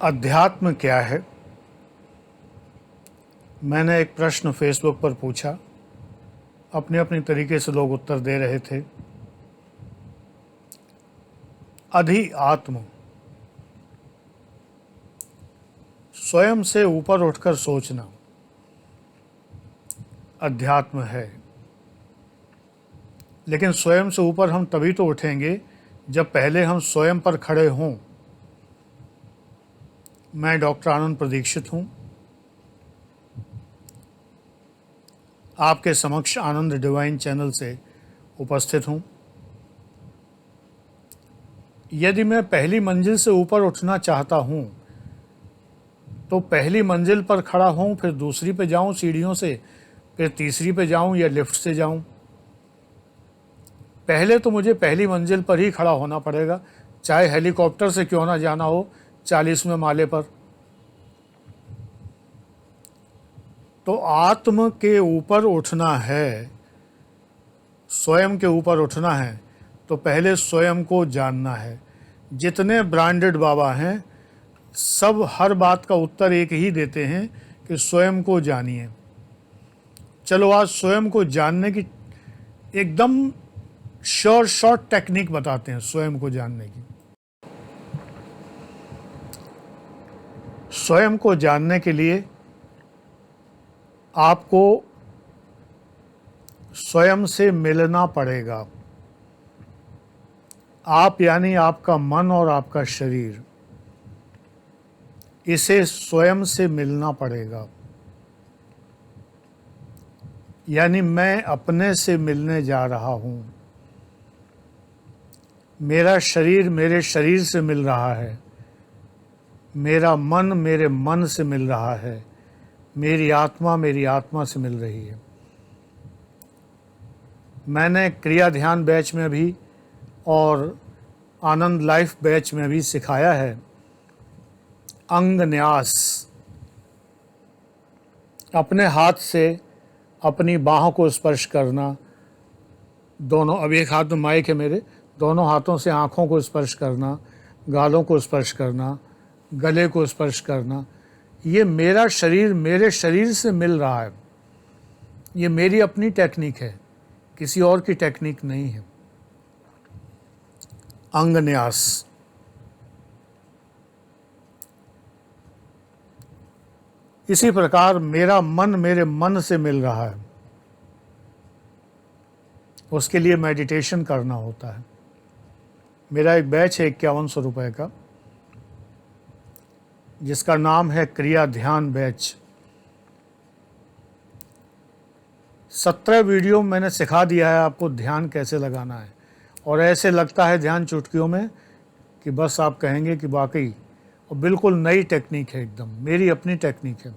अध्यात्म क्या है? मैंने एक प्रश्न फेसबुक पर पूछा। अपने अपने तरीके से लोग उत्तर दे रहे थे। अधि आत्म, स्वयं से ऊपर उठकर सोचना, अध्यात्म है। लेकिन स्वयं से ऊपर हम तभी तो उठेंगे जब पहले हम स्वयं पर खड़े हों। मैं डॉक्टर आनंद प्रदीक्षित हूँ, आपके समक्ष आनंद डिवाइन चैनल से उपस्थित हूँ। यदि मैं पहली मंजिल से ऊपर उठना चाहता हूँ तो पहली मंजिल पर खड़ा हूँ, फिर दूसरी पे जाऊँ सीढ़ियों से, फिर तीसरी पे जाऊँ या लिफ्ट से जाऊँ। पहले तो मुझे पहली मंजिल पर ही खड़ा होना पड़ेगा, चाहे हेलीकॉप्टर से क्यों ना जाना हो 40वें माले पर। तो आत्म के ऊपर उठना है, स्वयं के ऊपर उठना है तो पहले स्वयं को जानना है। जितने ब्रांडेड बाबा हैं सब हर बात का उत्तर एक ही देते हैं कि स्वयं को जानिए। चलो आज स्वयं को जानने की एकदम शॉर्ट टेक्निक बताते हैं स्वयं को जानने की। स्वयं को जानने के लिए आपको स्वयं से मिलना पड़ेगा। आप यानी आपका मन और आपका शरीर, इसे स्वयं से मिलना पड़ेगा। यानी मैं अपने से मिलने जा रहा हूं। मेरा शरीर मेरे शरीर से मिल रहा है, मेरा मन मेरे मन से मिल रहा है, मेरी आत्मा मेरी आत्मा से मिल रही है। मैंने क्रिया ध्यान बैच में भी और आनंद लाइफ बैच में भी सिखाया है अंग न्यास। अपने हाथ से अपनी बाहों को स्पर्श करना, दोनों, अब एक हाथ में माइक है मेरे, दोनों हाथों से आँखों को स्पर्श करना, गालों को स्पर्श करना, गले को स्पर्श करना। ये मेरा शरीर मेरे शरीर से मिल रहा है। ये मेरी अपनी टेक्निक है, किसी और की टेक्निक नहीं है। अंग न्यास। इसी प्रकार मेरा मन मेरे मन से मिल रहा है, उसके लिए मेडिटेशन करना होता है। मेरा एक बैच है 5100 रुपये का, जिसका नाम है क्रिया ध्यान बैच। 17 वीडियो मैंने सिखा दिया है आपको ध्यान कैसे लगाना है। और ऐसे लगता है ध्यान चुटकियों में कि बस आप कहेंगे कि वाकई, और बिल्कुल नई टेक्निक है, एकदम मेरी अपनी टेक्निक है।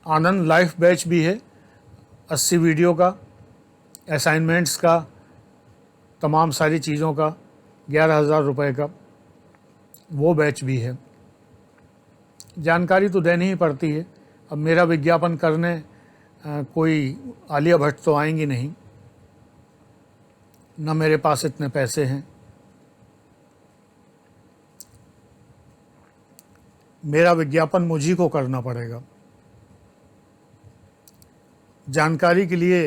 आनंद लाइफ बैच भी है, 80 वीडियो का, असाइनमेंट्स का, तमाम सारी चीज़ों का, 11,000 रुपये का वो बैच भी है। जानकारी तो देनी ही पड़ती है। अब मेरा विज्ञापन करने कोई आलिया भट्ट तो आएंगी नहीं, न मेरे पास इतने पैसे हैं। मेरा विज्ञापन मुझी को करना पड़ेगा। जानकारी के लिए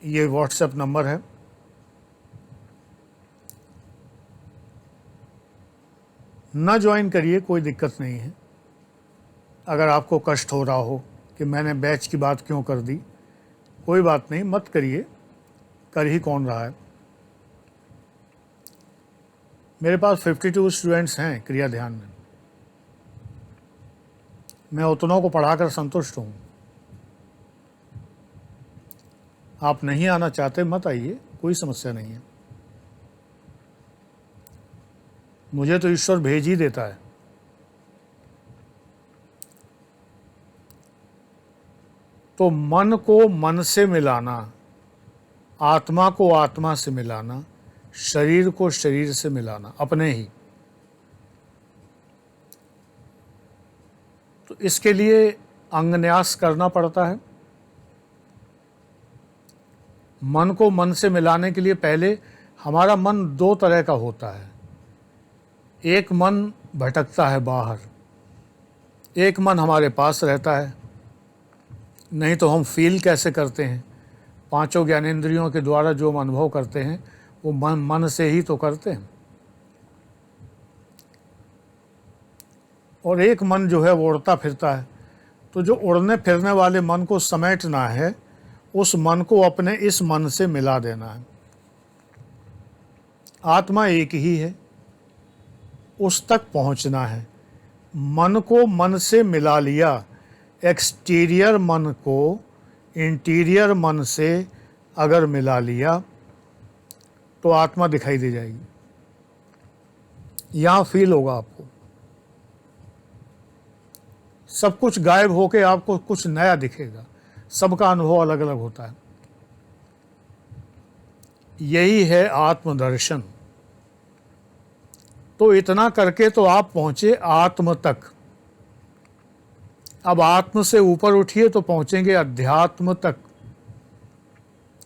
ये व्हाट्सएप नंबर है, न ज्वाइन करिए, कोई दिक्कत नहीं है। अगर आपको कष्ट हो रहा हो कि मैंने बैच की बात क्यों कर दी, कोई बात नहीं, मत करिए, कर ही कौन रहा है। मेरे पास 52 स्टूडेंट्स हैं क्रिया ध्यान में। मैं उतनों को पढ़ाकर संतुष्ट हूँ। आप नहीं आना चाहते मत आइए, कोई समस्या नहीं है। मुझे तो ईश्वर भेज ही देता है। तो मन को मन से मिलाना, आत्मा को आत्मा से मिलाना, शरीर को शरीर से मिलाना, अपने ही। तो इसके लिए अंगन्यास करना पड़ता है। मन को मन से मिलाने के लिए पहले हमारा मन दो तरह का होता है। एक मन भटकता है बाहर, एक मन हमारे पास रहता है। नहीं तो हम फील कैसे करते हैं? पांचों ज्ञानेंद्रियों के द्वारा जो हम अनुभव करते हैं वो मन से ही तो करते हैं। और एक मन जो है वो उड़ता फिरता है। तो जो उड़ने फिरने वाले मन को समेटना है, उस मन को अपने इस मन से मिला देना है। आत्मा एक ही है, उस तक पहुंचना है। मन को मन से मिला लिया, एक्सटीरियर मन को इंटीरियर मन से अगर मिला लिया तो आत्मा दिखाई दे जाएगी। यहाँ फील होगा आपको, सब कुछ गायब होके आपको कुछ नया दिखेगा। सबका अनुभव अलग अलग होता है। यही है आत्मदर्शन। तो इतना करके तो आप पहुंचे आत्म तक। अब आत्म से ऊपर उठिए तो पहुंचेंगे अध्यात्म तक।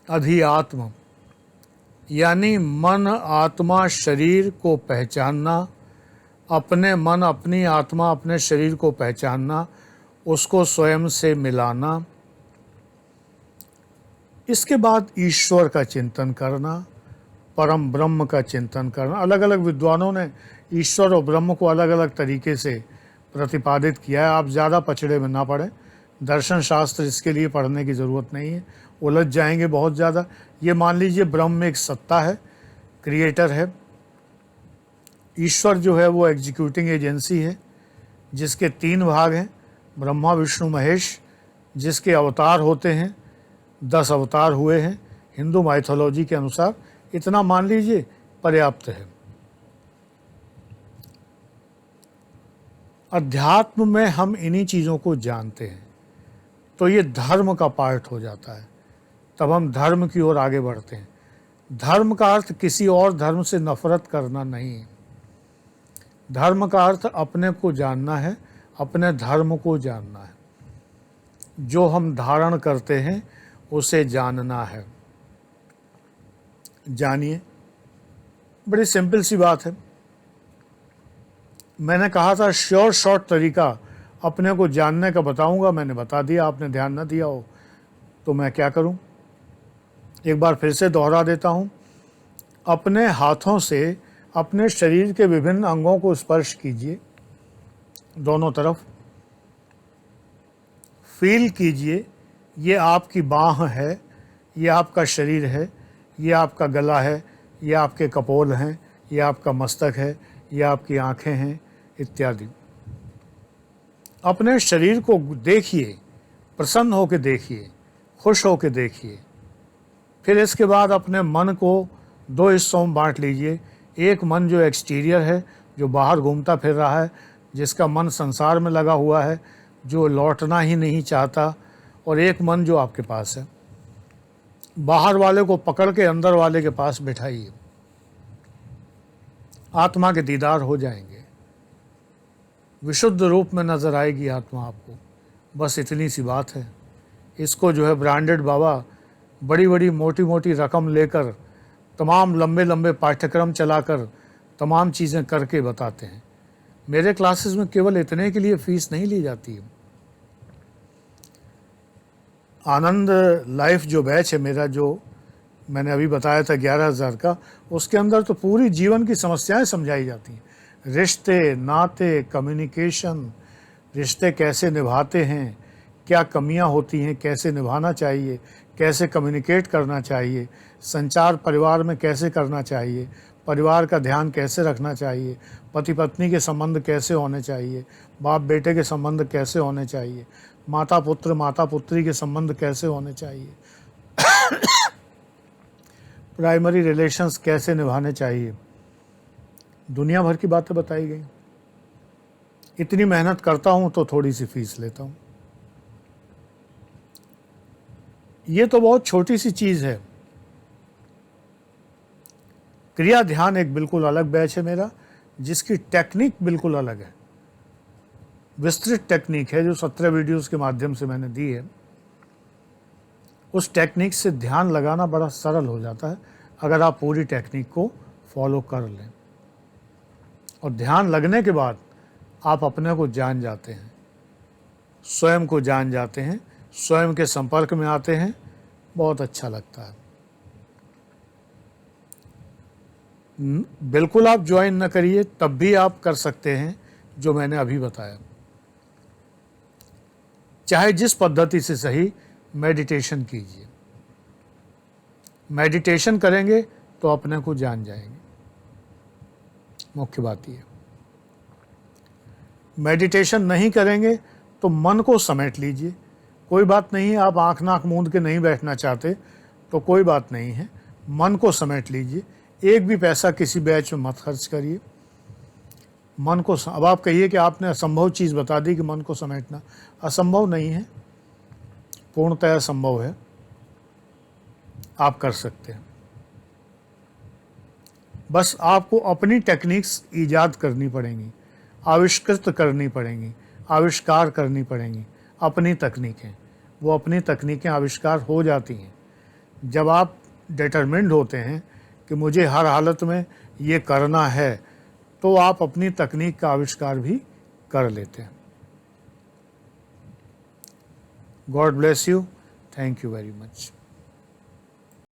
अधिआत्म यानी मन आत्मा शरीर को पहचानना, अपने मन अपनी आत्मा अपने शरीर को पहचानना, उसको स्वयं से मिलाना। इसके बाद ईश्वर का चिंतन करना, परम ब्रह्म का चिंतन करना। अलग अलग विद्वानों ने ईश्वर और ब्रह्म को अलग अलग तरीके से प्रतिपादित किया है। आप ज़्यादा पचड़े में ना पड़ें, दर्शन शास्त्र इसके लिए पढ़ने की ज़रूरत नहीं है, उलझ जाएंगे बहुत ज़्यादा। ये मान लीजिए ब्रह्म एक सत्ता है, क्रिएटर है। ईश्वर जो है वो एग्जीक्यूटिंग एजेंसी है, जिसके 3 भाग हैं, ब्रह्मा विष्णु महेश, जिसके अवतार होते हैं। 10 अवतार हुए हैं हिंदू माइथोलॉजी के अनुसार। इतना मान लीजिए पर्याप्त है। अध्यात्म में हम इन्हीं चीज़ों को जानते हैं तो ये धर्म का पार्ट हो जाता है। तब हम धर्म की ओर आगे बढ़ते हैं। धर्म का अर्थ किसी और धर्म से नफरत करना नहीं है। धर्म का अर्थ अपने को जानना है, अपने धर्म को जानना है। जो हम धारण करते हैं उसे जानना है। जानिए, बड़ी सिंपल सी बात है। मैंने कहा था श्योर शॉर्ट तरीका अपने को जानने का बताऊंगा, मैंने बता दिया। आपने ध्यान न दिया हो तो मैं क्या करूं? एक बार फिर से दोहरा देता हूं। अपने हाथों से अपने शरीर के विभिन्न अंगों को स्पर्श कीजिए, दोनों तरफ फील कीजिए। ये आपकी बाह है, ये आपका शरीर है, ये आपका गला है, ये आपके कपोल हैं, ये आपका मस्तक है, ये आपकी आँखें हैं, इत्यादि। अपने शरीर को देखिए, प्रसन्न होकर देखिए, खुश होकर देखिए। फिर इसके बाद अपने मन को 2 हिस्सों में बांट लीजिए। एक मन जो एक्सटीरियर है, जो बाहर घूमता फिर रहा है, जिसका मन संसार में लगा हुआ है, जो लौटना ही नहीं चाहता। और एक मन जो आपके पास है। बाहर वाले को पकड़ के अंदर वाले के पास बिठाइए, आत्मा के दीदार हो जाएंगे। विशुद्ध रूप में नजर आएगी आत्मा आपको। बस इतनी सी बात है। इसको जो है ब्रांडेड बाबा बड़ी बड़ी मोटी मोटी रकम लेकर, तमाम लंबे लंबे पाठ्यक्रम चलाकर, तमाम चीज़ें करके बताते हैं। मेरे क्लासेस में केवल इतने के लिए फ़ीस नहीं ली जाती है। आनंद लाइफ जो बैच है मेरा, जो मैंने अभी बताया था 11,000 का, उसके अंदर तो पूरी जीवन की समस्याएं समझाई जाती हैं। रिश्ते, नाते, कम्युनिकेशन, रिश्ते कैसे निभाते हैं, क्या कमियां होती हैं, कैसे निभाना चाहिए, कैसे कम्युनिकेट करना चाहिए, संचार परिवार में कैसे करना चाहिए, परिवार का ध्यान कैसे रखना चाहिए, पति पत्नी के संबंध कैसे होने चाहिए, बाप बेटे के संबंध कैसे होने चाहिए, माता पुत्र माता पुत्री के संबंध कैसे होने चाहिए, प्राइमरी रिलेशंस कैसे निभाने चाहिए। दुनिया भर की बातें बताई गई। इतनी मेहनत करता हूं तो थोड़ी सी फीस लेता हूं। ये तो बहुत छोटी सी चीज़ है। क्रिया ध्यान एक बिल्कुल अलग बैच है मेरा, जिसकी टेक्निक बिल्कुल अलग है। विस्तृत टेक्निक है जो 17 वीडियोस के माध्यम से मैंने दी है। उस टेक्निक से ध्यान लगाना बड़ा सरल हो जाता है। अगर आप पूरी टेक्निक को फॉलो कर लें। और ध्यान लगने के बाद आप अपने को जान जाते हैं, स्वयं को जान जाते हैं, स्वयं के संपर्क में आते हैं, बहुत अच्छा लगता है। बिल्कुल आप ज्वाइन न करिए, तब भी आप कर सकते हैं जो मैंने अभी बताया। चाहे जिस पद्धति से सही, मेडिटेशन कीजिए। मेडिटेशन करेंगे तो अपने को जान जाएंगे, मुख्य बात ये। मेडिटेशन नहीं करेंगे तो मन को समेट लीजिए। कोई बात नहीं है, आप आँख नाक मूंद के नहीं बैठना चाहते तो कोई बात नहीं है, मन को समेट लीजिए। एक भी पैसा किसी बैच में मत खर्च करिए। मन को अब आप कहिए कि आपने असंभव चीज़ बता दी कि मन को समेटना। असंभव नहीं है, पूर्णतः संभव है, आप कर सकते हैं। बस आपको अपनी टेक्निक्स ईजाद करनी पड़ेंगी, आविष्कृत करनी पड़ेंगी, आविष्कार करनी पड़ेंगी। अपनी तकनीकें, वो अपनी तकनीकें आविष्कार हो जाती हैं जब आप डिटरमिन्ड होते हैं कि मुझे हर हालत में ये करना है, तो आप अपनी तकनीक का आविष्कार भी कर लेते हैं। God bless you, thank you very much.